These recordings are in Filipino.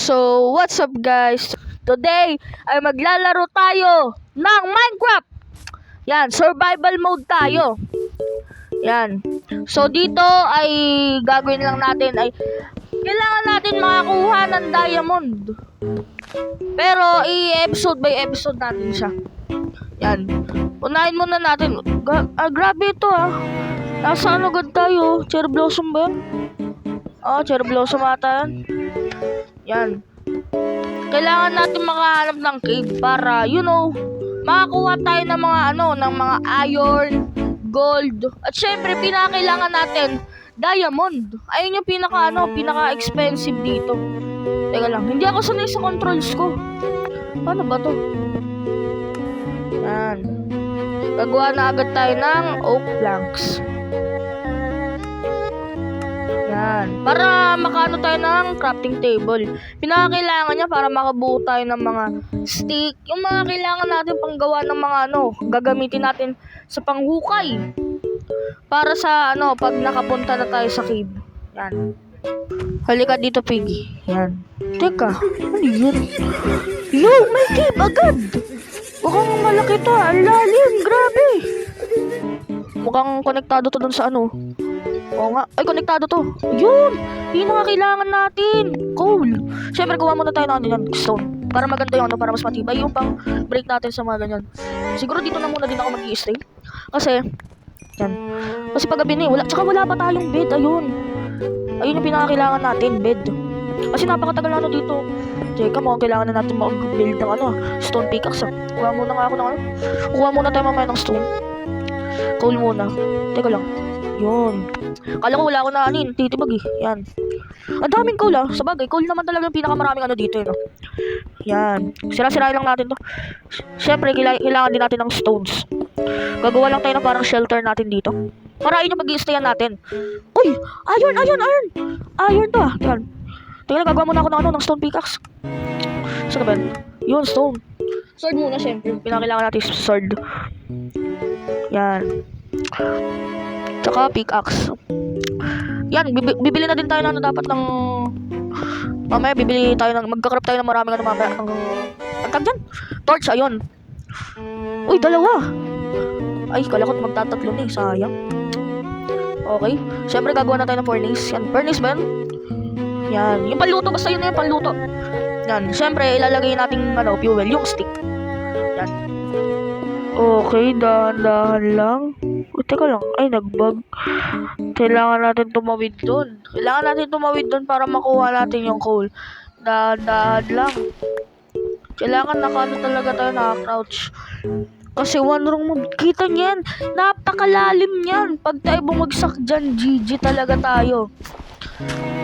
So, what's up guys? Today ay maglalaro tayo ng Minecraft. Yan, survival mode tayo. Yan. So, dito ay gagawin lang natin ay kailangan natin makakuha ng diamond. Pero, i-episode by episode natin siya. Yan. Unahin muna natin. Grabe ito Nasa ano agad tayo? Cherry Blossom ba yan? Cherry Blossom ata yan. Yan. Kailangan natin makahanap ng cave para, makakuha tayo ng mga ng mga iron, gold, at syempre pinakailangan natin diamond. Ayun yung pinaka-expensive dito. Teka lang, hindi ako sanay sa controls ko. Paano ba to? Yan. Gagawa na agad tayo ng oak planks. Yan. Para makaano tayo ng crafting table. Pinakakailangan niya para makabuo tayo ng mga stick. Yung mga kailangan natin panggawa ng mga gagamitin natin sa panghukay. Para sa pag nakapunta na tayo sa cave. Yan. Halika dito, Piggy. Yan. Teka, ano yun? Yo, may cave agad! Mukhang malaki to, ang lalim, grabe! Mukhang konektado to dun sa Oo nga. Ay, konektado to. Yun! Yun ang kailangan natin. Coal. Siyempre, gawa muna tayo ng stone. Para maganda yung para mas matibay yung pang break natin sa mga ganyan. Siguro dito na muna din ako mag-i-stay. Kasi, yan. Kasi paggabi na tsaka wala pa tayong bed. Ayun yung pinakakailangan natin, bed. Kasi napakatagal na dito. Teka, mukhang kailangan na natin mag-build ng stone pickaxe. Kuha muna nga ako ng Kuha muna tayo mamaya ng stone. Coal muna. Teka lang. Yun. Kala ko wala ako na titibag Yan. Ang daming coal Sabagay, coal naman talaga yung pinakamaraming dito Yan. Sira-sirain lang natin to. Siyempre, kailangan din natin ng stones. Gagawa lang tayo ng parang shelter natin dito. Para ayun yung mag-i-stayan natin. Uy! Iron! Iron to Yan. Tingnan, gagawa muna ako ng stone pickaxe. Saan ba yun? Yun, stone. Sword muna, siyempre. Pinakailangan natin sword. Yan. Tsaka pickaxe. Yan, bibili na din tayo dapat ng mamaya bibili tayo magka-craft tayo ng maraming mamaya ang tag dyan. Torch, ayun. Uy, dalawa. Ay, kala ko magtatatlo na sayang. Okay. Siyempre, gagawa na tayo ng furnace. Yan, furnace ba yan? Yan, yung panluto, basta yun na yung panluto. Yan, siyempre, ilalagay natin fuel, yung stick. Yan. Okay, dahan-dahan lang. Teka lang, ay nag-bug. Kailangan natin tumawid doon. Para makuha natin yung coal. Dahan-dahan lang. Kailangan talaga tayo naka-crouch. Kasi one wrong move. Kita niyan, napakalalim niyan. Pag tayo bumagsak dyan, GG talaga tayo.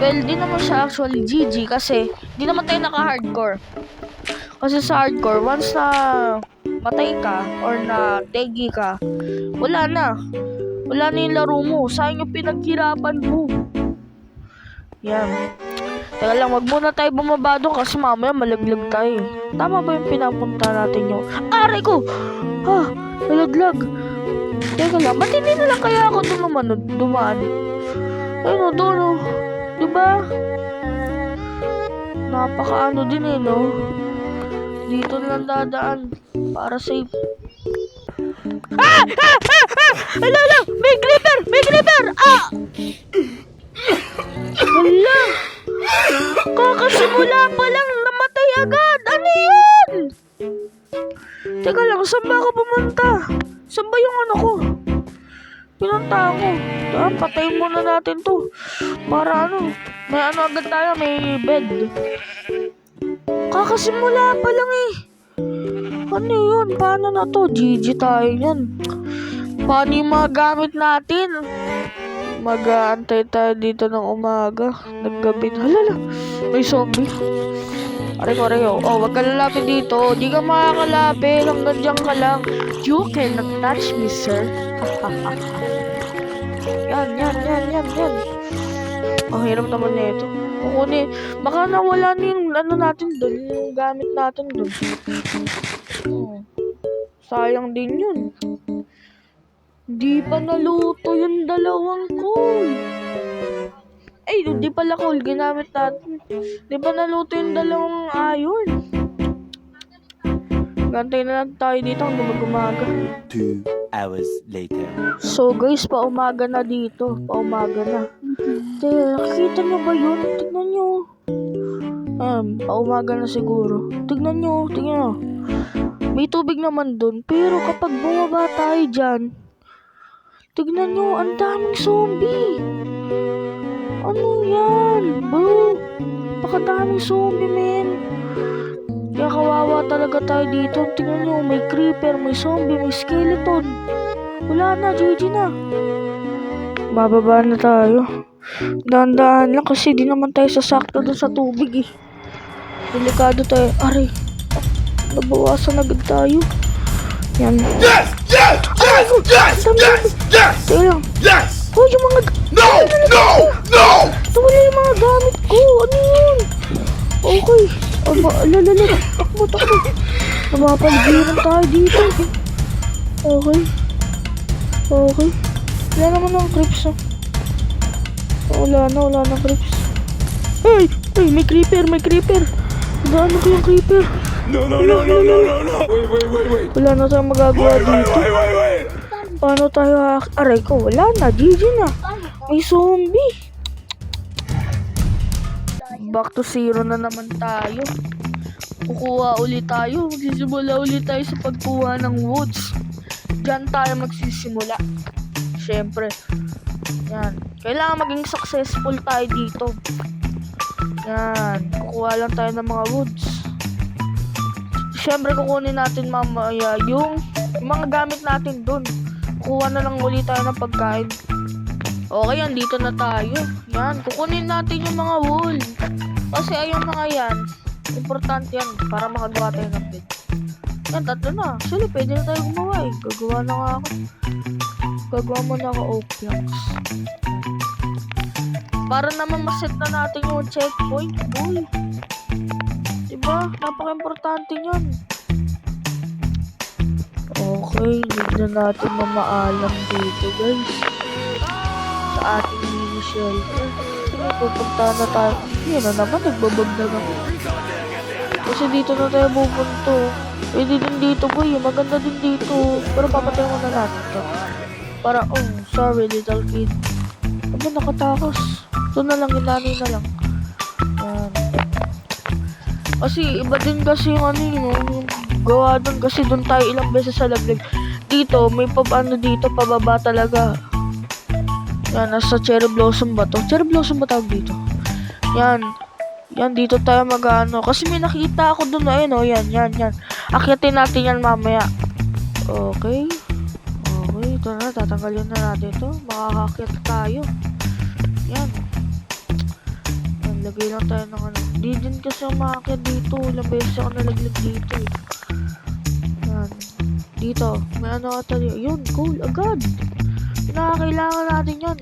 Well, di naman siya actually GG kasi di naman tayo naka-hardcore. Kasi sa hardcore, once na matay ka or na tegi ka, wala na yung laro mo. Sayang yung pinaghirapan mo. Yan. Teka lang, wag muna tayo bumaba doon kasi mamaya malaglag tayo. Tama ba yung pinapunta natin yung aray ko? Nalaglag. Teka lang, ba't hindi na lang kaya ako dumaan? Ayun doon diba? Napaka din Dito lang dadaan para safe. Alala! May creeper! Wala! Kakasimula pa lang namatay agad! Ano yun? Teka lang, saan ba ako pumunta? Saan ba yung ko? Pinunta ako. Patayin muna natin to. Para may agad tayo, may bed. Kakasimula pa lang Ano yun? Paano na to? GG tayo yan. Paano yung mga gamit natin? Mag-aantay tayo dito ng umaga. Naggabi na. Halala, may zombie. Aray ko. Wag ka lalapit dito. Di ka makakalapit. Hanggang dyan ka lang. You cannot touch me, sir. Yan. Ang hirap naman na ito. Baka nawala na yung natin doon. Yung gamit natin doon. Sayang din yun. Di pa naluto yung dalawang coal. Ay, di pala coal. Ginamit natin. Di ba naluto yung dalawang iron? Gantay na lang tayo dito hanggang mag-umaga. 2 hours later. So guys, paumaga na dito. Paumaga na. Nakikita nyo ba yun? Tignan nyo. Paumaga na siguro. Tignan nyo. May tubig naman dun. Pero kapag bumaba tayo dyan, tignan nyo, ang daming zombie. Ano yan, bro? Pakadaming zombie, men. Kaya kawawa talaga tayo dito. Tingnan nyo, may creeper, may zombie, may skeleton. Wala na, GG na. Bababa na tayo. Dahan-dahan lang kasi di naman tayo sasakto dun sa tubig eh. Delikado tayo. Aray, nabawasan agad tayo. Yan. Yes! Yes! Yes! Yes! Yes! Yes! Teka lang. Yes! Oh, yung mga... No! No! No! Nawala yung mga gamit ko. Ano yun? Okay. Lala. Takbo. Napapaligiran tayo dito. Okay. Wala naman ng creeps. Wala na creeps. Ay, may creeper. Daan ko yung creeper. No! Wait. Wala na tayong magagawa dito. Wait. Paano tayo aray ko? Wala na. GG na. May zombie. Back to zero na naman tayo. Kukuha ulit tayo. Magsisimula ulit tayo sa pagkuha ng woods. Diyan tayo magsisimula. Siyempre. Yan. Kailangan maging successful tayo dito. Yan. Kukuha lang tayo ng mga woods. Siyempre kukunin natin mamaya yung mga gamit natin dun. Kukuha na lang ulit tayo ng pagkain. Okay, yan. Dito na tayo. Yan. Kukunin natin yung mga wool. Kasi ayun mga yan. Importante yan para makagawa tayo ng bed. Yan, tatlo na. Actually, pwede na tayo gumawa eh. Gagawa na nga ako. Gagawa mo na ako oak planks. Para naman maset na natin yung checkpoint. Boy. Diba? Napaka-importante yan. Okay, hindi na natin mamaalam dito guys. Sa ating mini shelter. Pupunta na tayo. Yan na naman, nagbabag na naman. Kasi dito na tayo pupunto. Pwede din dito boy, maganda din dito. Pero papatay mo na natin to. Para, sorry little kid. Aba, nakatakas. Ito na lang, inanay na lang. Yan. Kasi iba din kasi yung yung gawa doon kasi doon tayo ilang beses sa laglag. Dito, may dito, pababa talaga. Yan, nasa cherry blossom ba to? Cherry blossom ba tawag dito? Yan. Yan, dito tayo mag-ano. Kasi may nakita ako doon, ayun yan. Akyatin natin yan mamaya. Okay, ito na, tatanggalin na natin ito. Makakakyat tayo. Yan. Lagay lang tayo ng Di din kasi ang makakit dito. Ilang beses ako nalaglag dito eh. Yan. Dito. May ata dito. Yun, cool. Agad. Kailangan natin yan.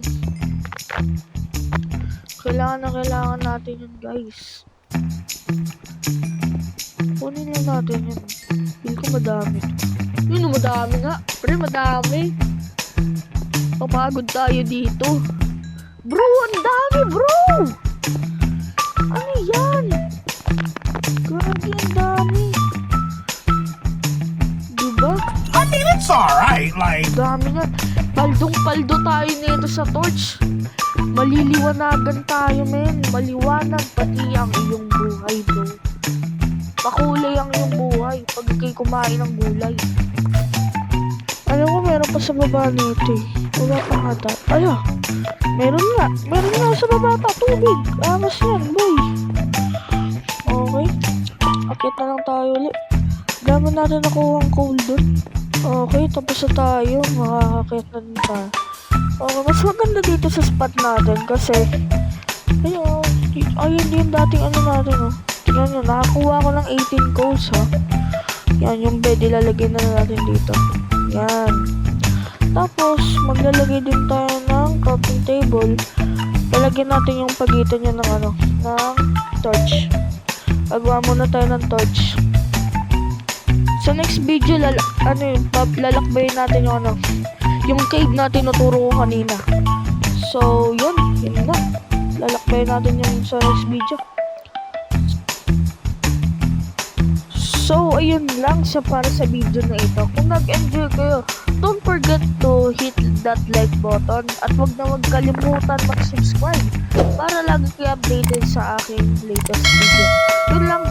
Kailangan natin yan, guys. Kunin na natin yan. Feel ko madami. Yun, madami nga. Pre, madami. Papagod tayo dito. Bro, ang dami, bro! Ano yan? Grabe, ang dami. Diba? I mean, it's alright, like... Dami yan. Paldong-paldo tayo nito sa torch. Maliliwanagan tayo, men. Maliwanag pati ang iyong buhay, bro. Makulay ang iyong buhay pag ikay kumain ng gulay. Alam ko, meron pa sa baba nito eh. Wala pa nga dapat. Ala, meron nga sa baba pa. Tubig. Angas yan, boy. Okay. Akit na lang tayo ulit. Dami natin nakuha ang coal dun. Okay, tapos na tayo. Makakakit na din tayo. Okay, mas maganda dito sa spot natin kasi ayun yung dating natin tingnan nyo, nakakuha ko ng 18 coals yan yung bed, ilalagay na natin dito yan, tapos maglalagay din tayo ng crafting table, lalagyan natin yung pagitan niya ng ng torch. Gagawa muna tayo ng torch. Sa next video lalakbayin natin yung cave natin naturo ko kanina. So, yun na. lalakbayin natin yung sa next video. So, ayun lang sa para sa video na ito. Kung nag-enjoy kayo, don't forget to hit that like button at wag kalimutan mag-subscribe para lagi kayo updated sa aking latest video. Yun lang,